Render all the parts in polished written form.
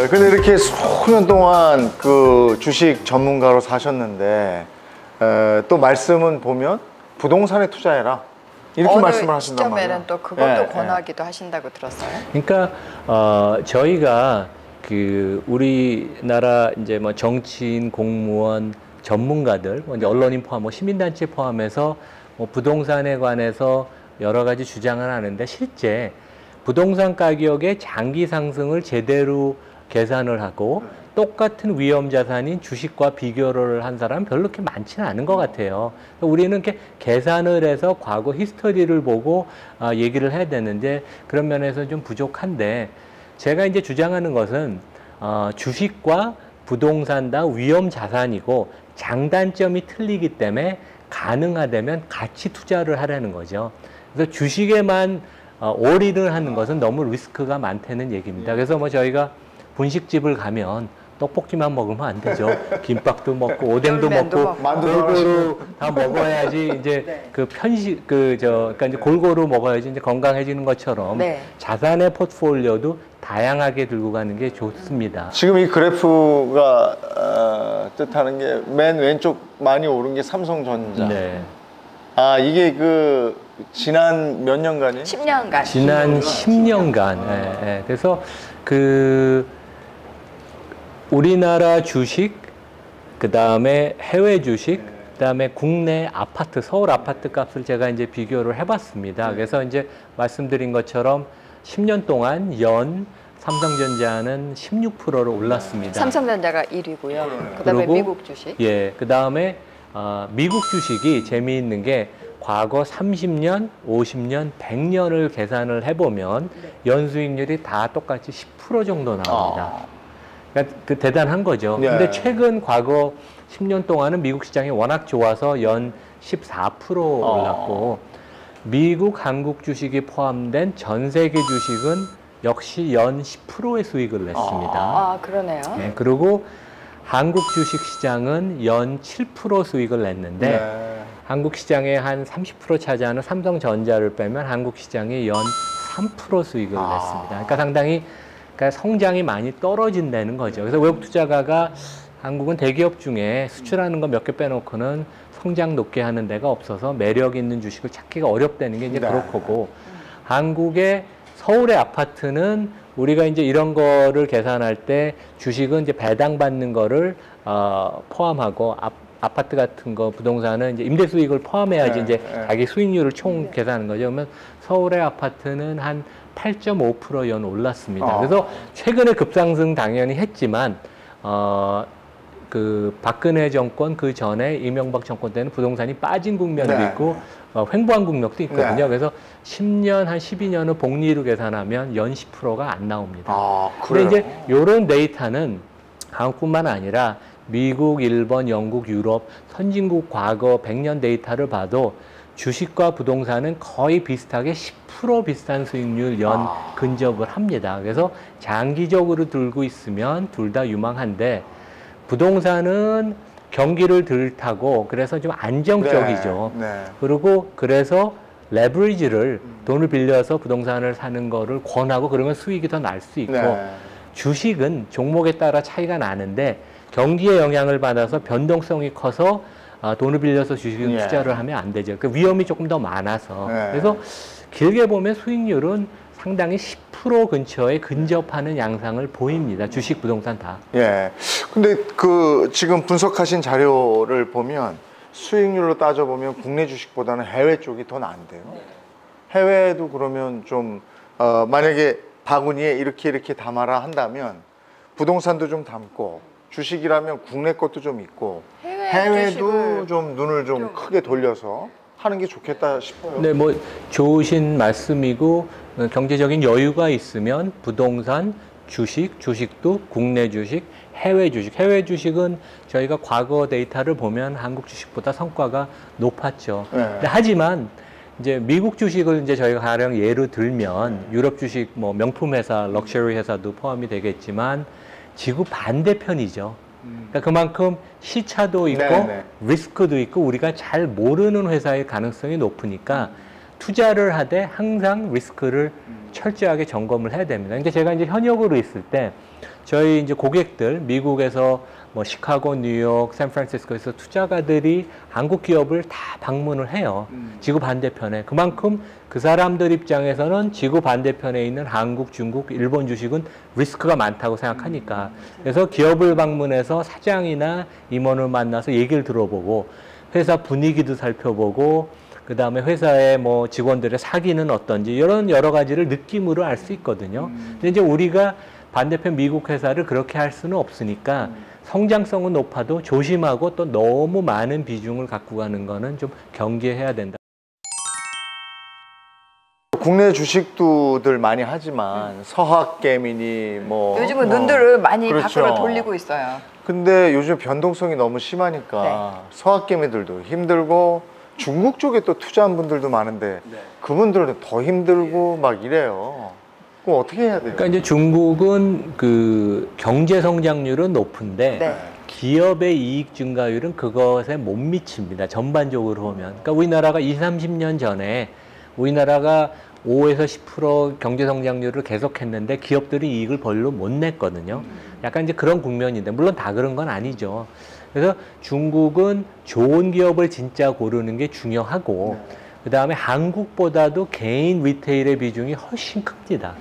근데 이렇게 수년 동안 그 주식 전문가로 사셨는데 또 말씀은 보면 부동산에 투자해라 이렇게 말씀을 하신단 말이에요. 시점에는 또 그것도 권하기도 하신다고 들었어요. 그러니까 저희가 그 우리나라 이제 뭐 정치인, 공무원, 전문가들, 뭐 이제 언론인 포함, 뭐 시민단체 포함해서 뭐 부동산에 관해서 여러 가지 주장을 하는데 실제 부동산 가격의 장기 상승을 제대로 계산을 하고 똑같은 위험 자산인 주식과 비교를 한 사람은 별로 그렇게 많지는 않은 것 같아요. 우리는 이렇게 계산을 해서 과거 히스토리를 보고 얘기를 해야 되는데 그런 면에서 좀 부족한데 제가 이제 주장하는 것은 주식과 부동산 다 위험 자산이고 장단점이 틀리기 때문에 가능하다면 같이 투자를 하라는 거죠. 그래서 주식에만 올인을 하는 것은 너무 리스크가 많다는 얘기입니다. 그래서 뭐 저희가 분식집을 가면 떡볶이만 먹으면 안 되죠. 김밥도 먹고 오뎅도 먹고 골고루 다 먹어야지 이제 네. 그 편식 그러니까 이제 골고루 먹어야지 이제 건강해지는 것처럼 네. 자산의 포트폴리오도 다양하게 들고 가는 게 좋습니다. 지금 이 그래프가 뜻하는 게 맨 왼쪽 많이 오른 게 삼성전자. 네. 이게 그 지난 몇 년간이에요? 10년간. 지난 10년간. 네, 네. 그래서 그 우리나라 주식, 그 다음에 해외 주식, 그 다음에 국내 아파트, 서울 아파트 값을 제가 이제 비교를 해봤습니다. 그래서 이제 말씀드린 것처럼 10년 동안 연 삼성전자는 16%로 올랐습니다. 삼성전자가 1위고요. 그 다음에 미국 주식. 예, 그 다음에 미국 주식이 재미있는 게 과거 30년, 50년, 100년을 계산을 해보면 연수익률이 다 똑같이 10% 정도 나옵니다. 그러니까 그 대단한 거죠. 네. 근데 최근 과거 10년 동안은 미국 시장이 워낙 좋아서 연 14% 올랐고 미국, 한국 주식이 포함된 전 세계 주식은 역시 연 10%의 수익을 냈습니다. 그러네요. 네, 그리고 한국 주식 시장은 연 7% 수익을 냈는데 네. 한국 시장의 한 30% 차지하는 삼성전자를 빼면 한국 시장이 연 3% 수익을 냈습니다. 그러니까 상당히 성장이 많이 떨어진다는 거죠. 그래서 외국 투자가가 한국은 대기업 중에 수출하는 거 몇 개 빼놓고는 성장 높게 하는 데가 없어서 매력 있는 주식을 찾기가 어렵다는 게 이제 그렇고 한국의 서울의 아파트는 우리가 이제 이런 거를 계산할 때 주식은 이제 배당받는 거를 포함하고 아파트 같은 거 부동산은 이제 임대 수익을 포함해야지 이제 자기 수익률을 총 계산하는 거죠. 그러면 서울의 아파트는 한 8.5% 연 올랐습니다. 그래서 최근에 급상승 당연히 했지만 그 박근혜 정권 그 전에 이명박 정권 때는 부동산이 빠진 국면도 있고 횡보한 국면도 있거든요. 그래서 10년 한 12년을 복리로 계산하면 연 10%가 안 나옵니다. 근데 이제 이런 데이터는 한국뿐만 아니라 미국, 일본, 영국, 유럽 선진국 과거 100년 데이터를 봐도 주식과 부동산은 거의 비슷하게 10% 비슷한 수익률 연 근접을 합니다. 그래서 장기적으로 들고 있으면 둘 다 유망한데 부동산은 경기를 덜 타고 그래서 좀 안정적이죠. 그리고 그래서 레버리지를 돈을 빌려서 부동산을 사는 거를 권하고 그러면 수익이 더 날 수 있고 주식은 종목에 따라 차이가 나는데 경기의 영향을 받아서 변동성이 커서 돈을 빌려서 주식에 투자를 하면 안 되죠. 그 위험이 조금 더 많아서. 그래서 길게 보면 수익률은 상당히 10% 근처에 근접하는 양상을 보입니다. 주식, 부동산 다. 예. 근데 그 지금 분석하신 자료를 보면 수익률로 따져보면 국내 주식보다는 해외 쪽이 더 나은데요. 해외도 그러면 좀 만약에 바구니에 이렇게 담아라 한다면 부동산도 좀 담고 주식이라면 국내 것도 좀 있고 해외도 좀 눈을 좀 크게 돌려서 하는 게 좋겠다 싶어요. 네, 뭐 좋으신 말씀이고 경제적인 여유가 있으면 부동산, 주식, 주식도 국내 주식, 해외 주식. 해외 주식은 저희가 과거 데이터를 보면 한국 주식보다 성과가 높았죠. 근데 하지만 이제 미국 주식을 이제 저희가 가령 예로 들면 유럽 주식 뭐 명품 회사, 럭셔리 회사도 포함이 되겠지만 지구 반대편이죠. 그러니까 그만큼 시차도 있고 리스크도 있고 우리가 잘 모르는 회사의 가능성이 높으니까 투자를 하되 항상 리스크를 철저하게 점검을 해야 됩니다. 그러니까 제가 이제 현역으로 있을 때 저희 이제 고객들 미국에서 뭐 시카고, 뉴욕, 샌프란시스코에서 투자가들이 한국 기업을 다 방문을 해요. 지구 반대편에. 그만큼 그 사람들 입장에서는 지구 반대편에 있는 한국, 중국, 일본 주식은 리스크가 많다고 생각하니까. 그래서 기업을 방문해서 사장이나 임원을 만나서 얘기를 들어보고 회사 분위기도 살펴보고 그 다음에 회사의 뭐 직원들의 사기는 어떤지 이런 여러 가지를 느낌으로 알 수 있거든요. 근데 이제 우리가 반대편 미국 회사를 그렇게 할 수는 없으니까 성장성은 높아도 조심하고 또 너무 많은 비중을 갖고 가는 거는 좀 경계해야 된다. 국내 주식도들 많이 하지만 서학개미니 뭐 요즘은 눈들을 많이 그렇죠. 밖으로 돌리고 있어요. 근데 요즘 변동성이 너무 심하니까 서학개미들도 힘들고 중국 쪽에 또 투자한 분들도 많은데 그분들은 더 힘들고 막 이래요. 그럼 어떻게 해야 돼요? 그러니까 이제 중국은 그 경제 성장률은 높은데 네. 기업의 이익 증가율은 그것에 못 미칩니다. 전반적으로 보면. 그러니까 우리나라가 20, 30년 전에 우리나라가 5에서 10% 경제 성장률을 계속했는데 기업들이 이익을 별로 못 냈거든요. 약간 이제 그런 국면인데 물론 다 그런 건 아니죠. 그래서 중국은 좋은 기업을 진짜 고르는 게 중요하고 그 다음에 한국보다도 개인 리테일의 비중이 훨씬 큽니다.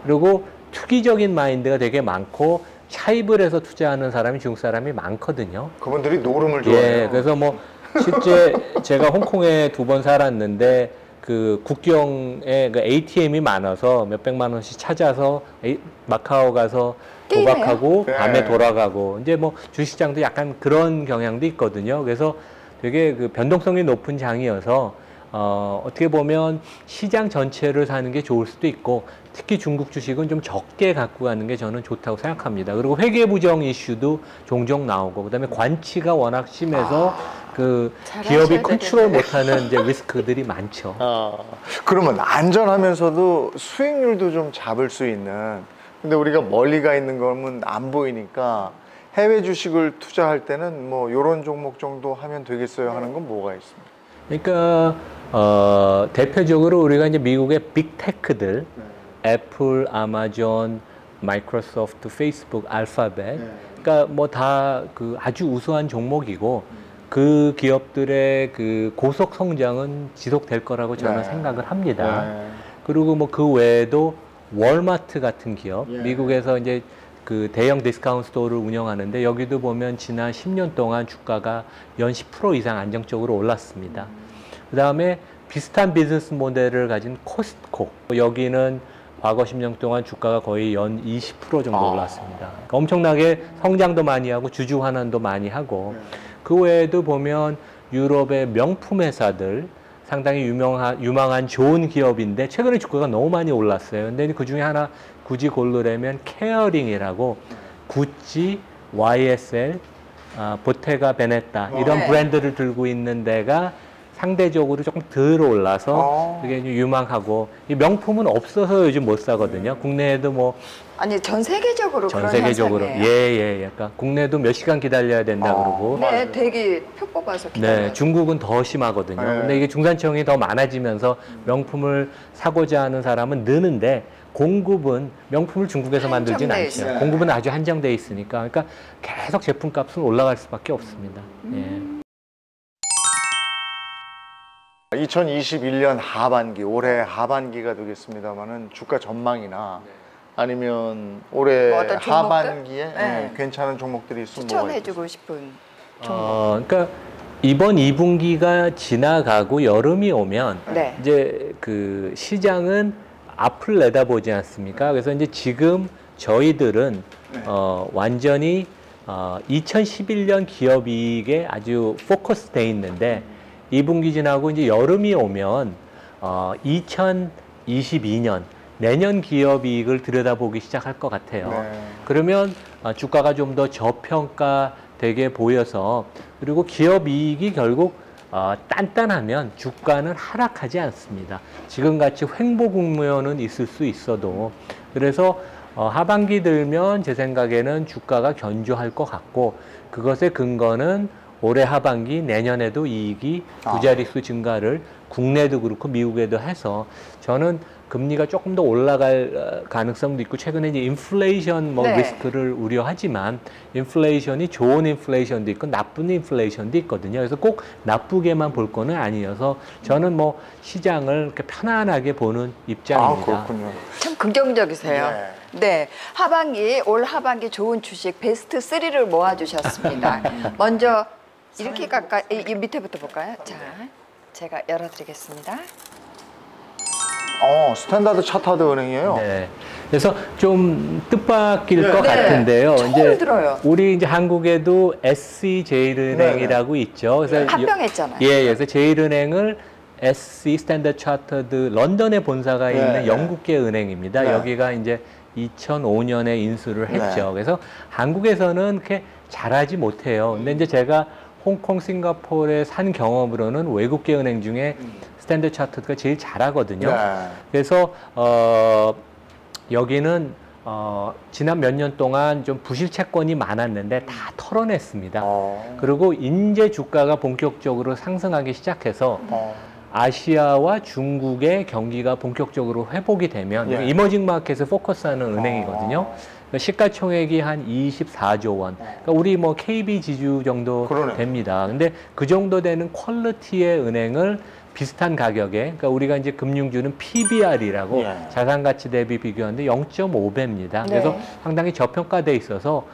그리고 투기적인 마인드가 되게 많고 차입을 해서 투자하는 사람이 중국 사람이 많거든요. 그분들이 노름을 좋아해요. 예, 그래서 뭐 실제 제가 홍콩에 2번 살았는데 그 국경에 그 ATM이 많아서 몇백만 원씩 찾아서 마카오 가서 도박하고 네. 밤에 돌아가고 이제 뭐 주식장도 약간 그런 경향도 있거든요. 그래서 되게 그 변동성이 높은 장이어서 어떻게 보면 시장 전체를 사는 게 좋을 수도 있고 특히 중국 주식은 좀 적게 갖고 가는 게 저는 좋다고 생각합니다. 그리고 회계부정 이슈도 종종 나오고 그다음에 관치가 워낙 심해서 그 기업이 컨트롤 못하는 이제 리스크들이 많죠. 그러면 안전하면서도 수익률도 좀 잡을 수 있는 근데 우리가 멀리 가 있는 거면 안 보이니까 해외 주식을 투자할 때는 뭐 이런 종목 정도 하면 되겠어요 하는 건 뭐가 있습니까? 그러니까 대표적으로 우리가 이제 미국의 빅테크들 애플, 아마존, 마이크로소프트, 페이스북, 알파벳 그러니까 뭐 다 그 아주 우수한 종목이고 그 기업들의 그 고속 성장은 지속될 거라고 저는 생각을 합니다. 그리고 뭐 그 외에도 월마트 같은 기업, 미국에서 이제 그 대형 디스카운트 스토어를 운영하는데 여기도 보면 지난 10년 동안 주가가 연 10% 이상 안정적으로 올랐습니다. 그 다음에 비슷한 비즈니스 모델을 가진 코스트코, 여기는 과거 10년 동안 주가가 거의 연 20% 정도 올랐습니다. 그러니까 엄청나게 성장도 많이 하고 주주 환원도 많이 하고 그 외에도 보면 유럽의 명품 회사들 상당히 유망한 좋은 기업인데 최근에 주가가 너무 많이 올랐어요. 근데 그 중에 하나 굳이 고르려면 케어링이라고 구찌, YSL, 보테가 베네타 이런 브랜드를 들고 있는 데가 상대적으로 조금 덜 올라서 그게 유망하고 이 명품은 없어서 요즘 못 사거든요. 국내에도 뭐 아니 전 세계적으로 전 그런 세계적으로 현상이에요. 약간 국내도 몇 시간 기다려야 된다 그러고 네, 되게 표 뽑아서 기다려요. 네, 중국은 더 심하거든요. 근데 이게 중산층이 더 많아지면서 명품을 사고자 하는 사람은 느는데 공급은 명품을 중국에서 만들진 한정돼 않죠. 있어요. 공급은 아주 한정돼 있으니까 그러니까 계속 제품값은 올라갈 수밖에 없습니다. 예. 2021년 하반기, 올해 하반기가 되겠습니다만은 주가 전망이나 아니면 올해 뭐 어떤 종목들? 하반기에 네. 괜찮은 종목들이 있으면 뭐가 추천해주고 싶은 종목. 그러니까 이번 2분기가 지나가고 여름이 오면 네. 이제 그 시장은 앞을 내다보지 않습니까? 그래서 이제 지금 저희들은 완전히 2011년 기업이익에 아주 포커스 돼 있는데 2분기 지나고 이제 여름이 오면 2022년 내년 기업이익을 들여다보기 시작할 것 같아요. 네. 그러면 주가가 좀 더 저평가되게 보여서 그리고 기업이익이 결국 단단하면 주가는 하락하지 않습니다. 지금같이 횡보국면은 있을 수 있어도 그래서 하반기 들면 제 생각에는 주가가 견조할 것 같고 그것의 근거는 올해 하반기 내년에도 이익이 두 자릿수 증가를 국내도 그렇고 미국에도 해서 저는 금리가 조금 더 올라갈 가능성도 있고 최근에 이제 인플레이션 뭐 네. 리스크를 우려하지만 인플레이션이 좋은 인플레이션도 있고 나쁜 인플레이션도 있거든요. 그래서 꼭 나쁘게만 볼 거는 아니어서 저는 뭐 시장을 이렇게 편안하게 보는 입장입니다. 그렇군요. 참 긍정적이세요. 네. 올 하반기 좋은 주식 베스트 3를 모아주셨습니다. 먼저 이렇게 가까이, 이 밑에부터 볼까요? 자, 제가 열어드리겠습니다. 스탠다드 차타드 은행이에요. 네. 그래서 좀 뜻밖일 것 네. 같은데요. 처음 들어요. 우리 이제 한국에도 SC 제일은행이라고 있죠. 그래서 합병했잖아요. 예, 그래서 제일은행을 SC 스탠다드 차터드 런던에 본사가 네, 있는 네. 영국계 은행입니다. 네. 여기가 이제 2005년에 인수를 했죠. 네. 그래서 한국에서는 그렇게 잘하지 못해요. 근데 이제 제가 홍콩, 싱가포르에 산 경험으로는 외국계 은행 중에 스탠다드 차터드가 제일 잘하거든요. 네. 그래서 여기는 지난 몇 년 동안 좀 부실 채권이 많았는데 다 털어냈습니다. 그리고 인제 주가가 본격적으로 상승하기 시작해서 아시아와 중국의 경기가 본격적으로 회복이 되면 예. 이머징 마켓에 포커스하는 은행이거든요. 그러니까 시가총액이 한 24조 원. 그러니까 우리 뭐 KB 지주 정도 그러네. 됩니다. 근데 그 정도 되는 퀄리티의 은행을 비슷한 가격에, 그러니까 우리가 이제 금융주는 PBR이라고 예. 자산가치 대비 비교하는데 0.5배입니다. 네. 그래서 상당히 저평가돼 있어서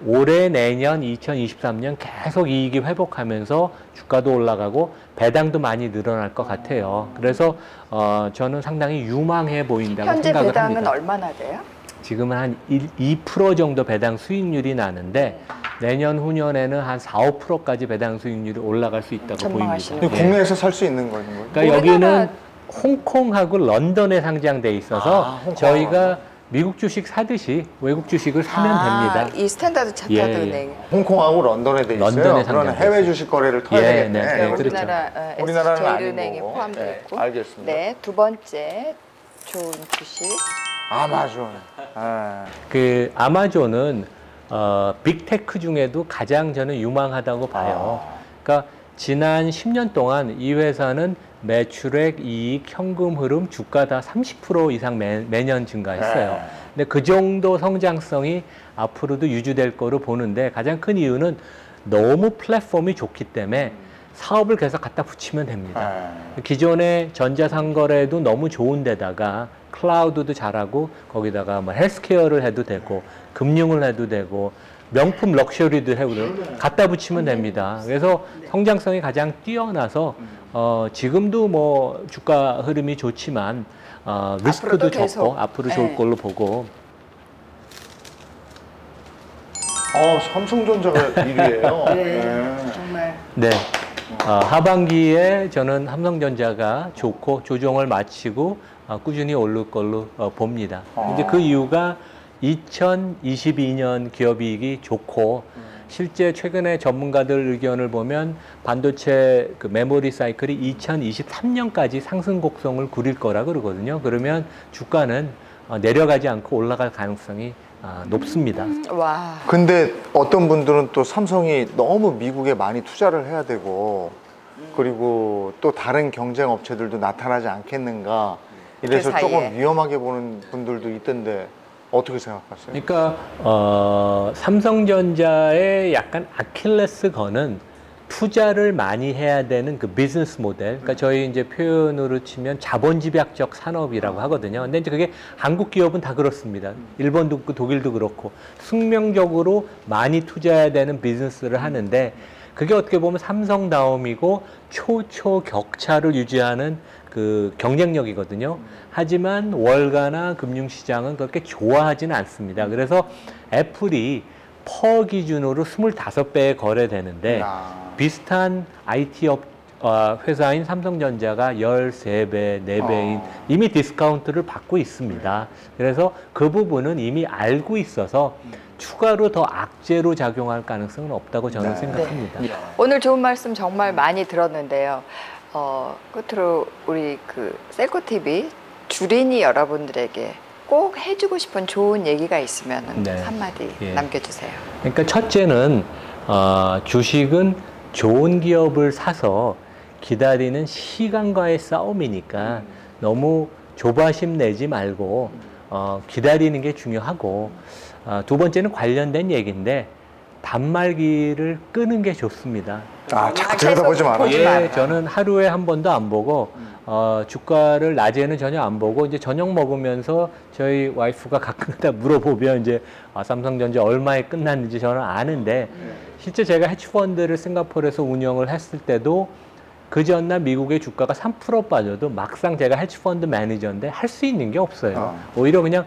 올해 내년 2023년 계속 이익이 회복하면서 주가도 올라가고 배당도 많이 늘어날 것 같아요. 그래서 저는 상당히 유망해 보인다고 현재 생각을 배당은 합니다. 얼마나 돼요? 지금은 한 2% 정도 배당 수익률이 나는데 내년 후년에는 한 4, 5%까지 배당 수익률이 올라갈 수 있다고 보입니다. 전망하시는 이거 국내에서 살 수 있는 거예요? 그러니까 우리나라- 여기는 홍콩하고 런던에 상장돼 있어서 홍콩. 저희가 미국 주식 사듯이 외국 주식을 사면 됩니다. 이 스탠다드 차타드 예, 예. 은행. 홍콩하고 런던에 돼 있어요. 런던에 그러면 상장돼 해외 있어요. 주식 거래를 터야 예, 되겠네. 네, 네, 그렇죠. 우리나라 우리나라는 제일은행이 아니고. 포함되어 네, 있고. 알겠습니다. 네, 두 번째 좋은 주식. 아마존. 그 아마존은 빅테크 중에도 가장 저는 유망하다고 봐요. 그러니까 지난 10년 동안 이 회사는 매출액, 이익, 현금 흐름, 주가 다 30% 이상 매년 증가했어요. 네. 근데 그 정도 성장성이 앞으로도 유지될 거로 보는데 가장 큰 이유는 너무 플랫폼이 좋기 때문에 사업을 계속 갖다 붙이면 됩니다. 기존의 전자상거래도 너무 좋은 데다가 클라우드도 잘하고 거기다가 뭐 헬스케어를 해도 되고 금융을 해도 되고 명품 럭셔리도 해도 되고 갖다 붙이면 됩니다. 그래서 성장성이 가장 뛰어나서 지금도 뭐 주가 흐름이 좋지만 리스크도 앞으로도 계속, 적고 앞으로 좋을 네. 걸로 보고 삼성전자가 1위예요. 네, 정말. 네. 하반기에 저는 삼성전자가 좋고 조정을 마치고 꾸준히 오를 걸로 봅니다. 이제 그 이유가 2022년 기업이익이 좋고 실제 최근에 전문가들 의견을 보면 반도체 그 메모리 사이클이 2023년까지 상승 곡선을 그릴 거라 그러거든요. 그러면 주가는 내려가지 않고 올라갈 가능성이 높습니다. 와. 근데 어떤 분들은 또 삼성이 너무 미국에 많이 투자를 해야 되고 그리고 또 다른 경쟁 업체들도 나타나지 않겠는가 이래서 그 사이에. 조금 위험하게 보는 분들도 있던데 어떻게 생각하세요? 그러니까 삼성전자의 약간 아킬레스건은 투자를 많이 해야 되는 그 비즈니스 모델. 그러니까 저희 이제 표현으로 치면 자본집약적 산업이라고 하거든요. 근데 이제 그게 한국 기업은 다 그렇습니다. 일본도 그렇고 독일도 그렇고 숙명적으로 많이 투자해야 되는 비즈니스를 하는데 그게 어떻게 보면 삼성다움이고 초초 격차를 유지하는 그 경쟁력이거든요. 하지만 월가나 금융시장은 그렇게 좋아하지는 않습니다. 그래서 애플이 퍼 기준으로 25배에 거래되는데 비슷한 IT 회사인 삼성전자가 13배, 4배인 이미 디스카운트를 받고 있습니다. 그래서 그 부분은 이미 알고 있어서 추가로 더 악재로 작용할 가능성은 없다고 저는 생각합니다. 오늘 좋은 말씀 정말 많이 들었는데요. 끝으로 우리 그 셀코TV 주린이 여러분들에게 꼭 해주고 싶은 좋은 얘기가 있으면 네. 한마디 예. 남겨주세요. 그러니까 첫째는 주식은 좋은 기업을 사서 기다리는 시간과의 싸움이니까 너무 조바심 내지 말고 기다리는 게 중요하고, 두 번째는 관련된 얘기인데 단말기를 끄는 게 좋습니다. 자꾸 들여다보지 말아요. 예, 저는 하루에 한 번도 안 보고 주가를 낮에는 전혀 안 보고 이제 저녁 먹으면서 저희 와이프가 가끔가다 물어보면 이제 삼성전자 얼마에 끝났는지 저는 아는데, 실제 제가 헤지펀드를 싱가포르에서 운영을 했을 때도 그 전날 미국의 주가가 3% 빠져도 막상 제가 헤지펀드 매니저인데 할 수 있는 게 없어요. 오히려 그냥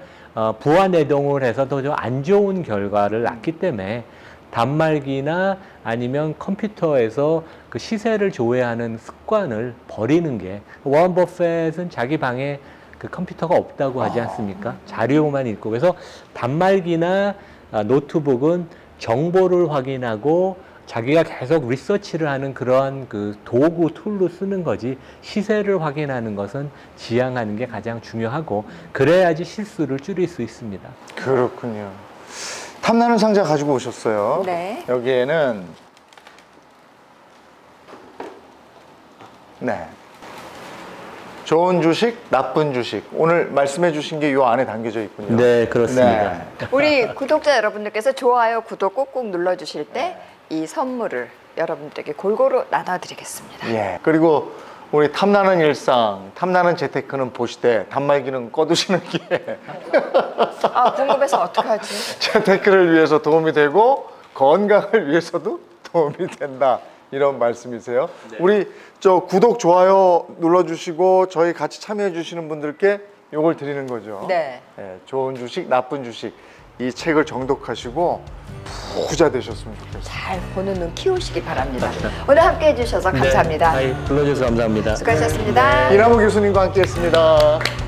부하 내동을 해서 더 좀 안 좋은 결과를 낳기 때문에 단말기나 아니면 컴퓨터에서 그 시세를 조회하는 습관을 버리는 게, 워런 버핏은 자기 방에 그 컴퓨터가 없다고 하지 않습니까? 자료만 읽고. 그래서 단말기나 노트북은 정보를 확인하고 자기가 계속 리서치를 하는 그러한 그 도구 툴로 쓰는 거지, 시세를 확인하는 것은 지양하는 게 가장 중요하고, 그래야지 실수를 줄일 수 있습니다. 그렇군요. 탐나는 상자 가지고 오셨어요. 네. 여기에는 좋은 주식, 나쁜 주식. 오늘 말씀해 주신 게 이 안에 담겨져 있군요. 네, 그렇습니다. 우리 구독자 여러분들께서 좋아요, 구독 꾹꾹 눌러주실 때 이 선물을 여러분들에게 골고루 나눠드리겠습니다. 예. 그리고 우리 탐나는 일상, 탐나는 재테크는 보시되 단말기는 꺼두시는 게 궁금해서 어떡하지? 재테크를 위해서 도움이 되고 건강을 위해서도 도움이 된다. 이런 말씀이세요. 네. 우리 저 구독, 좋아요 눌러주시고 저희 같이 참여해 주시는 분들께 요걸 드리는 거죠. 네. 예, 좋은 주식, 나쁜 주식. 이 책을 정독하시고 부자 되셨으면 좋겠어요. 잘 보는 눈 키우시기 바랍니다. 오늘 함께 해주셔서 감사합니다. 네, 불러주셔서 감사합니다. 수고하셨습니다. 이남우 교수님과 함께했습니다.